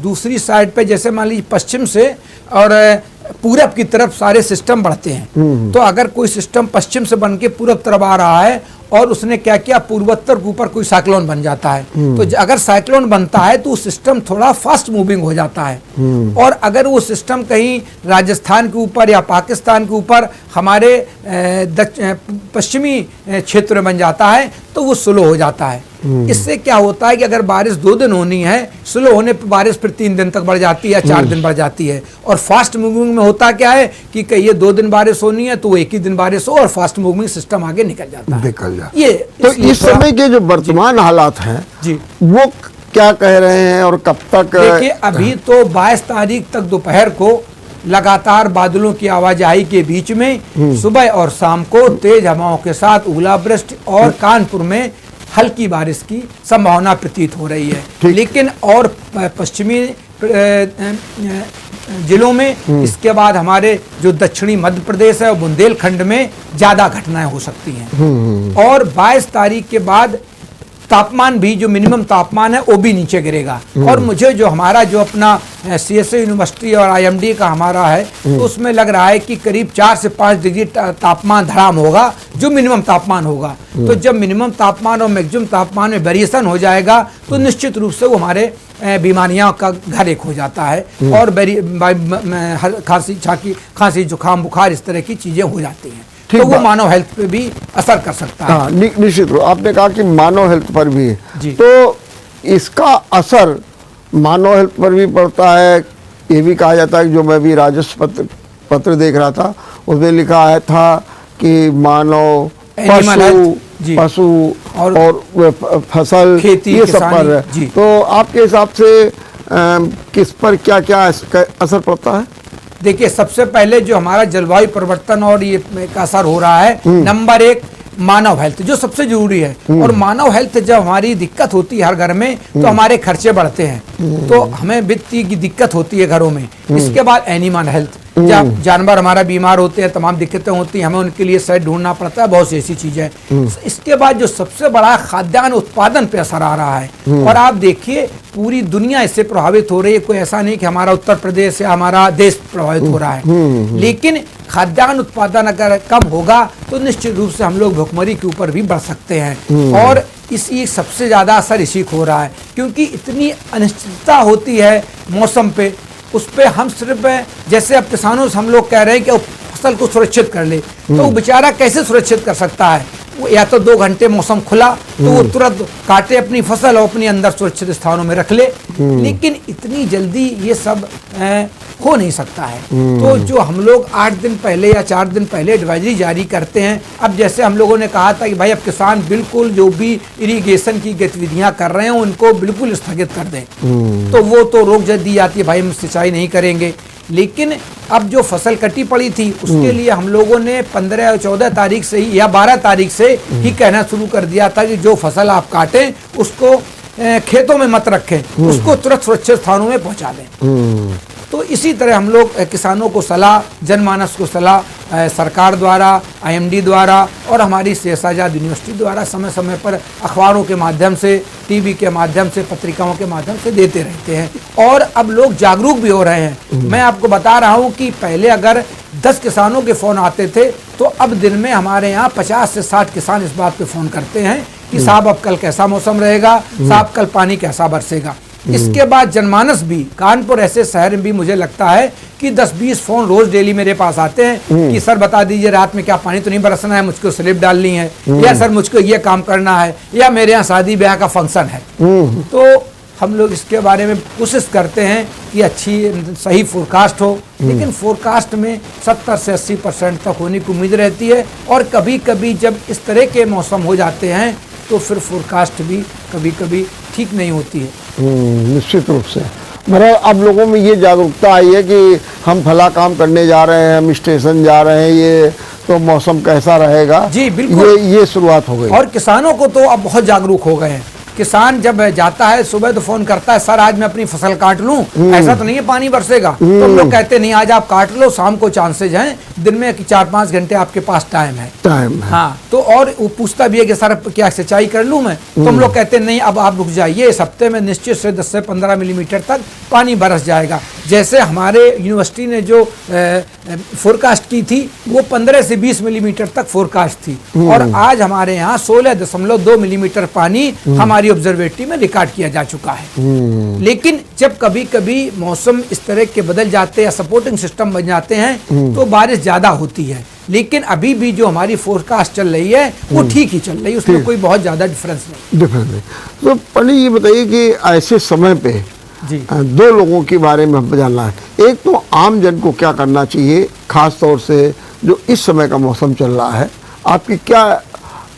दूसरी साइड पे, जैसे मान लीजिए पश्चिम से और पूरब की तरफ सारे सिस्टम बढ़ते हैं, तो अगर कोई सिस्टम पश्चिम से बन के पूरब तरफ आ रहा है और उसने क्या किया, पूर्वोत्तर के ऊपर कोई साइक्लोन बन जाता है, तो अगर साइक्लोन बनता है तो सिस्टम थोड़ा फास्ट मूविंग हो जाता है। और अगर वो सिस्टम कहीं राजस्थान के ऊपर या पाकिस्तान के ऊपर हमारे पश्चिमी क्षेत्र में बन जाता है तो वो स्लो हो जाता है। इससे क्या होता है कि अगर बारिश 2 दिन होनी है, स्लो होने पर बारिश फिर 3 दिन तक बढ़ जाती है या 4 दिन बढ़ जाती है। और फास्ट मूविंग में होता क्या है कि ये 2 दिन बारिश होनी है तो 1 ही दिन बारिश हो और फास्ट मूविंग सिस्टम आगे निकल जाता है। ये तो इस समय के जो वर्तमान हालात हैं जी, वो क्या कह रहे हैं और कब तक? देखिए, अभी तो 22 तारीख तक दोपहर को लगातार बादलों की आवाजाही के बीच में सुबह और शाम को तेज हवाओं के साथ ओलावृष्टि और कानपुर में हल्की बारिश की संभावना प्रतीत हो रही है। लेकिन और पश्चिमी जिलों में इसके बाद हमारे जो दक्षिणी मध्य प्रदेश है और बुंदेलखंड में ज्यादा घटनाएं हो सकती हैं। और 22 तारीख के बाद तापमान भी, जो मिनिमम तापमान है वो भी नीचे गिरेगा। और मुझे जो हमारा जो अपना CSA यूनिवर्सिटी और IMD का हमारा है, तो उसमें लग रहा है कि करीब 4 से 5 डिग्री तापमान धराम होगा, जो मिनिमम तापमान होगा। तो जब मिनिमम तापमान और मैक्सिमम तापमान में वेरिएशन हो जाएगा तो निश्चित रूप से वो हमारे बीमारियां का घर एक हो जाता है और खांसी जुकाम बुखार इस तरह की चीजें हो जाती हैं। तो वो मानव हेल्थ पे भी असर कर सकता है। हाँ, निश्चित रूप आपने कहा कि मानव हेल्थ पर भी है। तो इसका असर मानव हेल्थ पर भी पड़ता है। ये भी कहा जाता है कि जो मैं भी राजस्व पत्र देख रहा था, उसमें लिखा है था कि मानव, Animal health, जी। पशु और और फसल, खेती, ये सब किसानी, पर जी। है। तो आपके हिसाब से किस पर क्या क्या असर पड़ता है? देखिए, सबसे पहले जो हमारा जलवायु परिवर्तन और ये का असर हो रहा है, नंबर एक मानव हेल्थ जो सबसे जरूरी है। और मानव हेल्थ जब हमारी दिक्कत होती है हर घर में, तो हमारे खर्चे बढ़ते हैं, तो हमें वित्तीय की दिक्कत होती है घरों में। इसके बाद एनिमल हेल्थ, जब जानवर हमारा बीमार होते हैं, तमाम दिक्कतें होती हैं, हमें उनके लिए सेट ढूंढना पड़ता है, बहुत सी ऐसी चीजें हैं। इसके बाद जो सबसे बड़ा खाद्यान्न उत्पादन पे असर आ रहा है, और आप देखिए पूरी दुनिया इससे प्रभावित हो रही है। कोई ऐसा नहीं कि हमारा उत्तर प्रदेश या हमारा देश प्रभावित हो रहा है, लेकिन खाद्यान्न उत्पादन अगर कम होगा तो निश्चित रूप से हम लोग भुखमरी के ऊपर भी बढ़ सकते हैं। और इसी सबसे ज्यादा असर इसी को हो रहा है, क्योंकि इतनी अनिश्चितता होती है मौसम पे, उस पे हम सिर्फ जैसे अब किसानों से हम लोग कह रहे हैं कि फसल को सुरक्षित कर ले, तो वो बेचारा कैसे सुरक्षित कर सकता है? वो या तो 2 घंटे मौसम खुला तो वो तुरंत काटे अपनी फसल और अपने अंदर सुरक्षित स्थानों में रख ले, लेकिन इतनी जल्दी ये सब हो नहीं सकता है। तो जो हम लोग 8 दिन पहले या 4 दिन पहले एडवाइजरी जारी करते हैं, अब जैसे हम लोगों ने कहा था कि भाई अब किसान बिल्कुल जो भी इरिगेशन की गतिविधियां कर रहे हैं उनको बिल्कुल स्थगित कर दें, तो वो तो रोक दी जाती है, भाई हम सिंचाई नहीं करेंगे। लेकिन अब जो फसल कटी पड़ी थी उसके लिए हम लोगों ने 15 या 14 तारीख से ही या 12 तारीख से ही कहना शुरू कर दिया था कि जो फसल आप काटें उसको खेतों में मत रखें, उसको तुरंत सुरक्षित स्थानों में पहुंचा दें। तो इसी तरह हम लोग किसानों को सलाह, जनमानस को सलाह सरकार द्वारा, IMD द्वारा और हमारी शेष आजाद यूनिवर्सिटी द्वारा समय समय पर अखबारों के माध्यम से, टीवी के माध्यम से, पत्रिकाओं के माध्यम से देते रहते हैं। और अब लोग जागरूक भी हो रहे हैं। मैं आपको बता रहा हूं कि पहले अगर 10 किसानों के फ़ोन आते थे, तो अब दिन में हमारे यहाँ 50 से 60 किसान इस बात पे फ़ोन करते हैं कि साहब अब कल कैसा मौसम रहेगा, साहब कल पानी कैसा बरसेगा। इसके बाद जनमानस भी, कानपुर ऐसे शहर में भी मुझे लगता है कि 10-20 फोन रोज डेली मेरे पास आते हैं कि सर बता दीजिए रात में क्या पानी तो नहीं बरसना है, मुझको स्लिप डालनी है, या सर मुझको ये काम करना है, या मेरे यहाँ शादी ब्याह का फंक्शन है। तो हम लोग इसके बारे में कोशिश करते हैं कि अच्छी सही फोरकास्ट हो, लेकिन फोरकास्ट में 70 से 80% तक होने की उम्मीद रहती है। और कभी कभी जब इस तरह के मौसम हो जाते हैं तो फिर फोरकास्ट भी कभी कभी ठीक नहीं होती है। निश्चित रूप से मतलब अब लोगों में ये जागरूकता आई है कि हम फला काम करने जा रहे हैं, हम स्टेशन जा रहे हैं, ये तो मौसम कैसा रहेगा, जी बिल्कुल, ये शुरुआत हो गई। और किसानों को तो अब बहुत जागरूक हो गए हैं। किसान जब जाता है सुबह तो फोन करता है, सर आज मैं अपनी फसल काट लूं, ऐसा तो नहीं है पानी बरसेगा? तो हम लोग कहते नहीं, आज आप काट लो, शाम को चांसेज हैं, दिन में 4-5 घंटे आपके पास टाइम है। हाँ, तो और वो पूछता भी है कि सर क्या सिंचाई कर लूं मैं? तो हम लोग कहते नहीं, अब आप रुक जाइए, इस हफ्ते में निश्चित से 10 से 15 मिलीमीटर तक पानी बरस जाएगा। जैसे हमारे यूनिवर्सिटी ने जो फोरकास्ट की थी वो 15 से 20 मिलीमीटर तक फोरकास्ट थी, और आज हमारे यहाँ 16.2 मिलीमीटर पानी हमारी ऑब्जर्वेटरी में रिकॉर्ड किया जा चुका है। लेकिन जब कभी कभी मौसम इस तरह के बदल जाते हैं, सपोर्टिंग सिस्टम बन जाते हैं, तो बारिश ज्यादा होती है। लेकिन अभी भी जो हमारी फोरकास्ट चल रही है वो ठीक ही चल रही है, उसमें कोई बहुत ज्यादा डिफरेंस नहीं। तो पंडित ये बताइए कि ऐसे समय पे जी 2 लोगों के बारे में हमको जानना है। एक तो आम जन को क्या करना चाहिए, खास तौर से जो इस समय का मौसम चल रहा है, आपकी क्या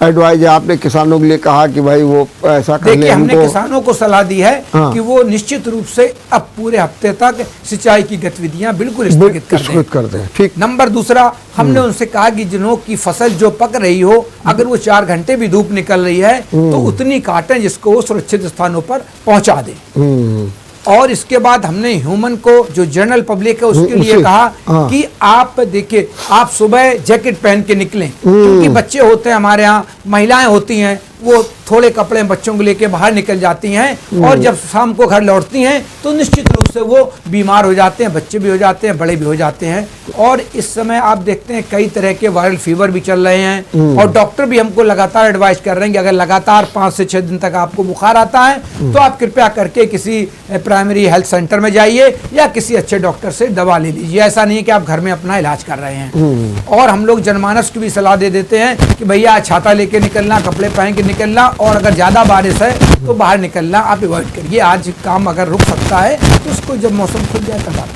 एडवाइस है? आपने किसानों के लिए कहा कि भाई वो ऐसा कर ले। देखिए, हमने किसानों को सलाह दी है हाँ। कि वो निश्चित रूप से अब पूरे हफ्ते तक सिंचाई की गतिविधियां बिल्कुल स्थगित कर दें। ठीक। नंबर दूसरा, हमने उनसे कहा कि जिन्हों की फसल जो पक रही हो, अगर वो 4 घंटे भी धूप निकल रही है तो उतनी काटें जिसको वो सुरक्षित स्थानों पर पहुंचा दें। और इसके बाद हमने ह्यूमन को, जो जनरल पब्लिक है, उसके लिए कहा कि आप देखिए, आप सुबह जैकेट पहन के निकलें, क्योंकि बच्चे होते हैं हमारे यहाँ, महिलाएं होती हैं, वो थोड़े कपड़े बच्चों को लेके बाहर निकल जाती हैं, और जब शाम को घर लौटती हैं तो निश्चित रूप से वो बीमार हो जाते हैं, बच्चे भी हो जाते हैं, बड़े भी हो जाते हैं। और इस समय आप देखते हैं कई तरह के वायरल फीवर भी चल रहे हैं, और डॉक्टर भी हमको लगातार एडवाइस कर रहे हैं कि अगर लगातार 5 से 6 दिन तक आपको बुखार आता है तो आप कृपया करके किसी प्राइमरी हेल्थ सेंटर में जाइए या किसी अच्छे डॉक्टर से दवा ले लीजिए। ऐसा नहीं है कि आप घर में अपना इलाज कर रहे हैं। और हम लोग जनमानस की भी सलाह दे देते हैं कि भैया छाता लेके निकलना, कपड़े पहन के निकलना, और अगर ज़्यादा बारिश है तो बाहर निकलना आप अवॉइड करिए। आज काम अगर रुक सकता है तो उसको जब मौसम खुल जाए तब आप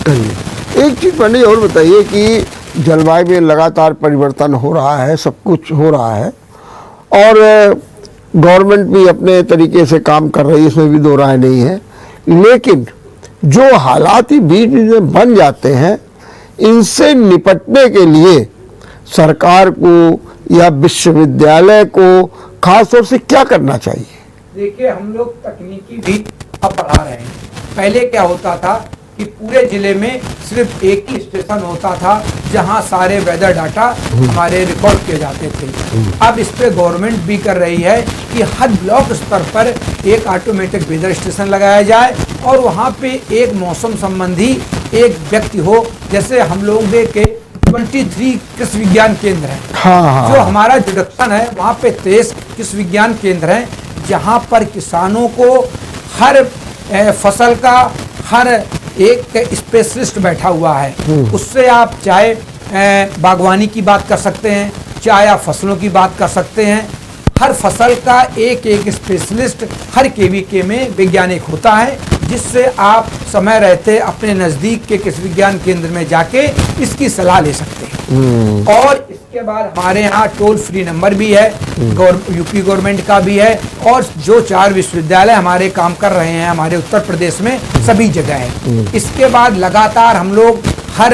करिए। एक चीज़ पंडित और बताइए कि जलवायु में लगातार परिवर्तन हो रहा है, सब कुछ हो रहा है, और गवर्नमेंट भी अपने तरीके से काम कर रही है, इसमें भी दो राय नहीं है, लेकिन जो हालात ही बीच में बन जाते हैं, इनसे निपटने के लिए सरकार को या विश्वविद्यालय को खास तौर से क्या करना चाहिए? देखिए, हम लोग तकनीकी भी अब बढ़ा रहे हैं। पहले क्या होता था कि पूरे जिले में सिर्फ एक ही स्टेशन होता था जहां सारे वेदर डाटा हमारे रिकॉर्ड किए जाते थे। अब इस पे गवर्नमेंट भी कर रही है कि हर ब्लॉक स्तर पर एक ऑटोमेटिक वेदर स्टेशन लगाया जाए और वहां पे एक मौसम संबंधी एक व्यक्ति हो। जैसे हम लोग के 23 कृषि विज्ञान केंद्र हैं। हाँ। जो हमारा जुडक्शन है वहाँ पे 23 कृषि विज्ञान केंद्र हैं, जहाँ पर किसानों को हर फसल का हर एक स्पेशलिस्ट बैठा हुआ है। उससे आप चाहे बागवानी की बात कर सकते हैं, चाहे आप फसलों की बात कर सकते हैं। हर फसल का एक एक स्पेशलिस्ट हर केवीके में वैज्ञानिक होता है, जिससे आप समय रहते अपने नज़दीक के कृषि विज्ञान केंद्र में जाके इसकी सलाह ले सकते हैं। और इसके बाद हमारे यहाँ टोल फ्री नंबर भी है, यूपी गवर्नमेंट का भी है, और जो 4 विश्वविद्यालय हमारे काम कर रहे हैं हमारे उत्तर प्रदेश में सभी जगह है। इसके बाद लगातार हम लोग हर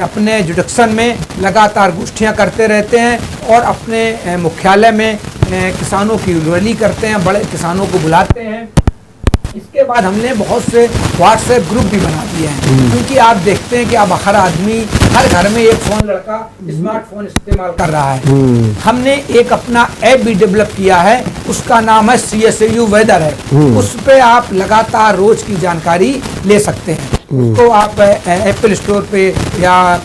अपने जुडिक्शन में लगातार गोष्ठियाँ करते रहते हैं और अपने मुख्यालय में किसानों की रैली करते हैं, बड़े किसानों को बुलाते हैं। इसके बाद हमने बहुत से व्हाट्सएप ग्रुप भी बना दिए हैं, क्योंकि आप देखते हैं कि अब हर आदमी हर घर में एक फ़ोन, लड़का स्मार्टफोन इस्तेमाल कर रहा है। हमने एक अपना ऐप भी डेवलप किया है, उसका नाम है CSAU वेदर है। उस पर आप लगातार रोज की जानकारी ले सकते हैं। तो आप एप्पल स्टोर पे या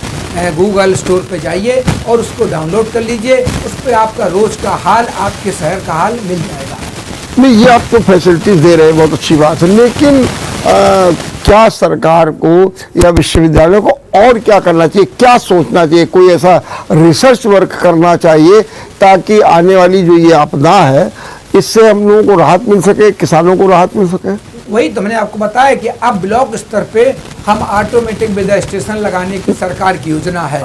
गूगल स्टोर पे जाइए और उसको डाउनलोड कर लीजिए। उस पर आपका रोज का हाल, आपके शहर का हाल मिल जाएगा। नहीं, ये आप तो फैसिलिटीज दे रहे हैं, बहुत अच्छी बात है, लेकिन क्या सरकार को या विश्वविद्यालयों को और क्या करना चाहिए, क्या सोचना चाहिए? कोई ऐसा रिसर्च वर्क करना चाहिए ताकि आने वाली जो ये आपदा है इससे हम लोगों को राहत मिल सके, किसानों को राहत मिल सके। वही तो मैंने आपको बताया कि अब ब्लॉक स्तर पे हम ऑटोमेटिक वेदर स्टेशन लगाने की सरकार की योजना है।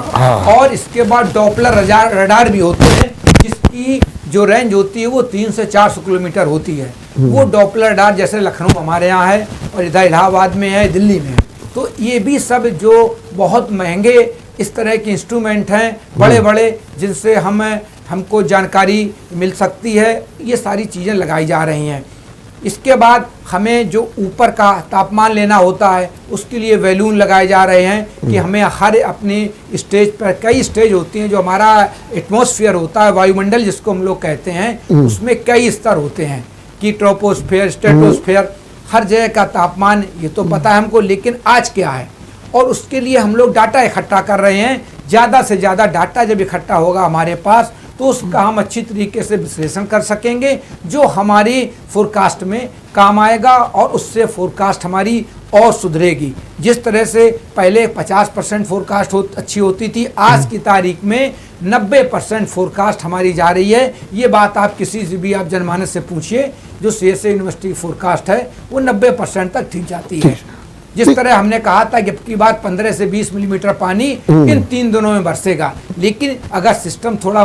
और इसके बाद डॉपलर रडार भी होते हैं, जिसकी जो रेंज होती है वो 300 से 400 किलोमीटर होती है। वो डॉपलर रडार जैसे लखनऊ हमारे यहाँ है और इधर इलाहाबाद में है, दिल्ली में है। तो ये भी सब जो बहुत महंगे इस तरह के इंस्ट्रूमेंट हैं बड़े बड़े, जिनसे हमको जानकारी मिल सकती है, ये सारी चीज़ें लगाई जा रही हैं। इसके बाद हमें जो ऊपर का तापमान लेना होता है उसके लिए बैलून लगाए जा रहे हैं कि हमें हर अपनी स्टेज पर, कई स्टेज होती हैं, जो हमारा एटमॉस्फेयर होता है, वायुमंडल जिसको हम लोग कहते हैं, उसमें कई स्तर होते हैं कि ट्रोपोस्फेयर, स्ट्रेटोस्फेयर, हर जगह का तापमान ये तो पता है हमको, लेकिन आज क्या है, और उसके लिए हम लोग डाटा इकट्ठा कर रहे हैं। ज़्यादा से ज़्यादा डाटा जब इकट्ठा होगा हमारे पास तो उसका हम अच्छी तरीके से विश्लेषण कर सकेंगे, जो हमारी फोरकास्ट में काम आएगा और उससे फोरकास्ट हमारी और सुधरेगी। जिस तरह से पहले 50% फोरकास्ट अच्छी होती थी, आज की तारीख में 90% फोरकास्ट हमारी जा रही है। ये बात आप किसी से भी आप जनमानस से पूछिए, जो CSA यूनिवर्सिटी फोरकास्ट है वो 90% तक ठीक जाती है। जिस तरह हमने कहा था कि अब की बार 15 से 20 मिलीमीटर पानी इन 3 दिनों में बरसेगा, लेकिन अगर सिस्टम थोड़ा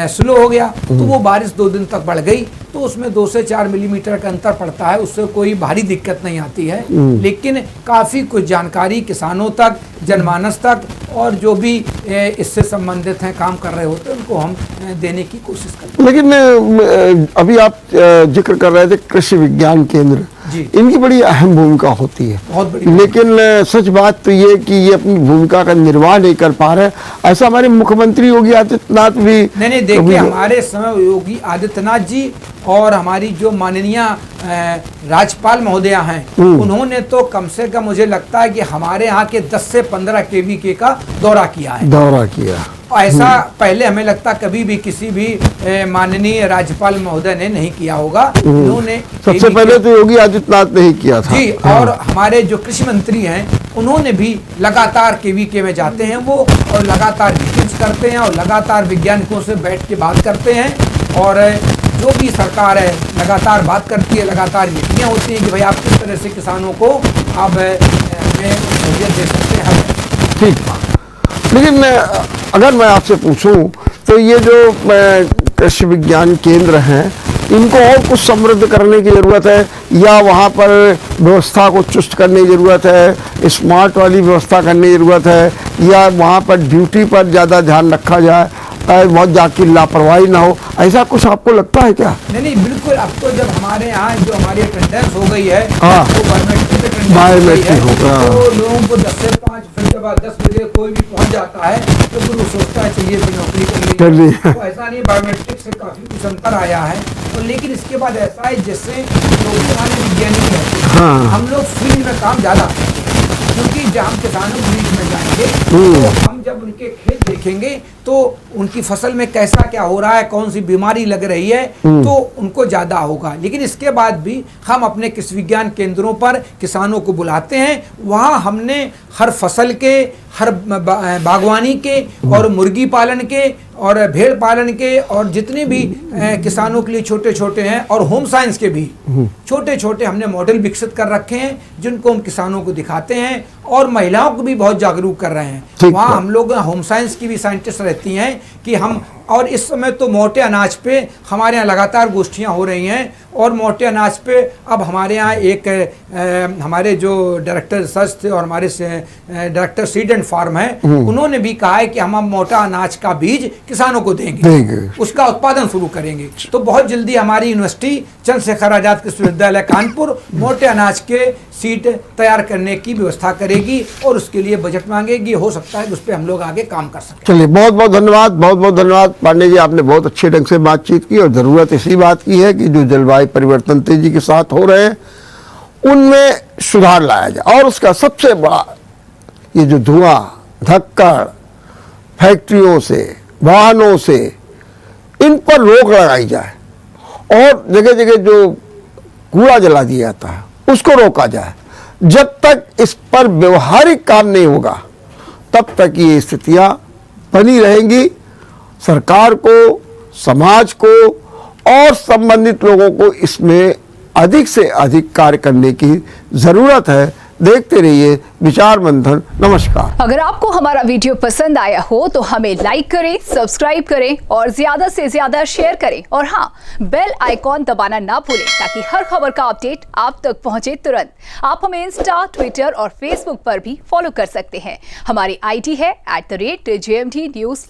स्लो हो गया तो वो बारिश 2 दिन तक बढ़ गई, तो उसमें 2 से 4 मिलीमीटर का अंतर पड़ता है, उससे कोई भारी दिक्कत नहीं आती है। लेकिन काफ़ी कुछ जानकारी किसानों तक, जनमानस तक और जो भी इससे संबंधित हैं, काम कर रहे होते हैं, उनको हम देने की कोशिश करते हैं। लेकिन अभी आप जिक्र कर रहे थे कृषि विज्ञान केंद्र, इनकी बड़ी अहम भूमिका होती है, बहुत बड़ी। लेकिन सच बात तो ये कि ये अपनी भूमिका का निर्वाह नहीं कर पा रहे। ऐसा हमारे मुख्यमंत्री योगी आदित्यनाथ भी नहीं देखिए, हमारे समय योगी आदित्यनाथ जी और हमारी जो माननीय राज्यपाल महोदया हैं, उन्होंने तो कम से कम मुझे लगता है कि हमारे यहाँ के 10 से 15 KVK का दौरा किया है। ऐसा पहले हमें लगता कभी भी किसी भी माननीय राज्यपाल महोदय ने नहीं किया होगा। उन्होंने सबसे पहले तो योगी आदित्यनाथ ने ही किया था जी। और हमारे जो कृषि मंत्री हैं उन्होंने भी लगातार KVK में जाते हैं वो, और लगातार मीटिंग्स करते हैं और लगातार वैज्ञानिकों से बैठ के बात करते हैं। और जो भी सरकार है लगातार बात करती है, लगातार मीटिंगें होती हैं कि भाई आप किस तरह से किसानों को आप सहूलियत दे सकते हैं। ठीक बात। लेकिन अगर मैं आपसे पूछूं तो ये जो कृषि विज्ञान केंद्र हैं, इनको और कुछ समृद्ध करने की ज़रूरत है या वहाँ पर व्यवस्था को चुस्त करने की ज़रूरत है, स्मार्ट वाली व्यवस्था करने की ज़रूरत है, या वहाँ पर ड्यूटी पर ज़्यादा ध्यान रखा जाए, बहुत जाके लापरवाही ना हो, ऐसा कुछ आपको लगता है क्या? नहीं, बिल्कुल। अब तो जब हमारे यहाँ जो हमारी अटेंडेंस हो गई है, हाँ, तो बायोमेट्रिक अटेंडेंस होगा, तो लोगों को 10 से 5 फिर के बाद 10 बजे कोई भी पहुँच जाता है तो फिर वो सोचता है चाहिए तो नौकरी कर ली। तो ऐसा नहीं, बायोमेट्रिक से काफ़ी कुछ अंतर आया है। तो लेकिन इसके बाद ऐसा है जैसे जो भी हमारे वैज्ञानिक है, हम लोग फील्ड में काम ज़्यादा, क्योंकि जब हम किसानों के बीच में जाएंगे तो हम जब उनके खेत देखेंगे तो उनकी फसल में कैसा क्या हो रहा है, कौन सी बीमारी लग रही है, तो उनको ज़्यादा होगा। लेकिन इसके बाद भी हम अपने कृषि विज्ञान केंद्रों पर किसानों को बुलाते हैं। वहाँ हमने हर फसल के, हर बागवानी के और मुर्गी पालन के और भेड़ पालन के और जितने भी किसानों के लिए छोटे छोटे हैं और होम साइंस के भी छोटे छोटे हमने मॉडल विकसित कर रखे हैं, जिनको हम किसानों को दिखाते हैं और महिलाओं को भी बहुत जागरूक कर रहे हैं। वहाँ हम लोग होम साइंस की भी साइंटिस्ट रहती हैं कि हम, और इस समय तो मोटे अनाज पे हमारे यहाँ लगातार गोष्ठियाँ हो रही हैं और मोटे अनाज पे अब हमारे यहाँ एक हमारे जो डायरेक्टर रिसर्च थे और हमारे डायरेक्टर सीड एंड फार्म है, उन्होंने भी कहा है कि हम अब मोटा अनाज का बीज किसानों को देंगे, उसका उत्पादन शुरू करेंगे। तो बहुत जल्दी हमारी यूनिवर्सिटी चंद्रशेखर आजाद कृषि विश्वविद्यालय कानपुर मोटे अनाज के सीड तैयार करने की व्यवस्था करेगी और उसके लिए बजट मांगेगी। हो सकता है कि उस पर हम लोग आगे काम कर सकें। चलिए, बहुत बहुत धन्यवाद, बहुत बहुत धन्यवाद पांडे जी, आपने बहुत अच्छे ढंग से बातचीत की और ज़रूरत इसी बात की है कि जो जलवायु परिवर्तन तेजी के साथ हो रहे हैं उनमें सुधार लाया जाए और उसका सबसे बड़ा ये जो धुआं धक्कड़ फैक्ट्रियों से, वाहनों से, इन पर रोक लगाई जाए और जगह जगह जो कूड़ा जला दिया जाता है उसको रोका जाए। जब तक इस पर व्यवहारिक काम नहीं होगा तब तक ये स्थितियां बनी रहेंगी। सरकार को, समाज को और संबंधित लोगों को इसमें अधिक से अधिक कार्य करने की ज़रूरत है। देखते रहिए विचार मंथन। नमस्कार। अगर आपको हमारा वीडियो पसंद आया हो तो हमें लाइक करें, सब्सक्राइब करें और ज्यादा से ज्यादा शेयर करें और हाँ, बेल आइकॉन दबाना ना भूलें ताकि हर खबर का अपडेट आप तक पहुंचे तुरंत। आप हमें इंस्टा, ट्विटर और फेसबुक पर भी फॉलो कर सकते हैं। हमारी आईडी है @JMT News।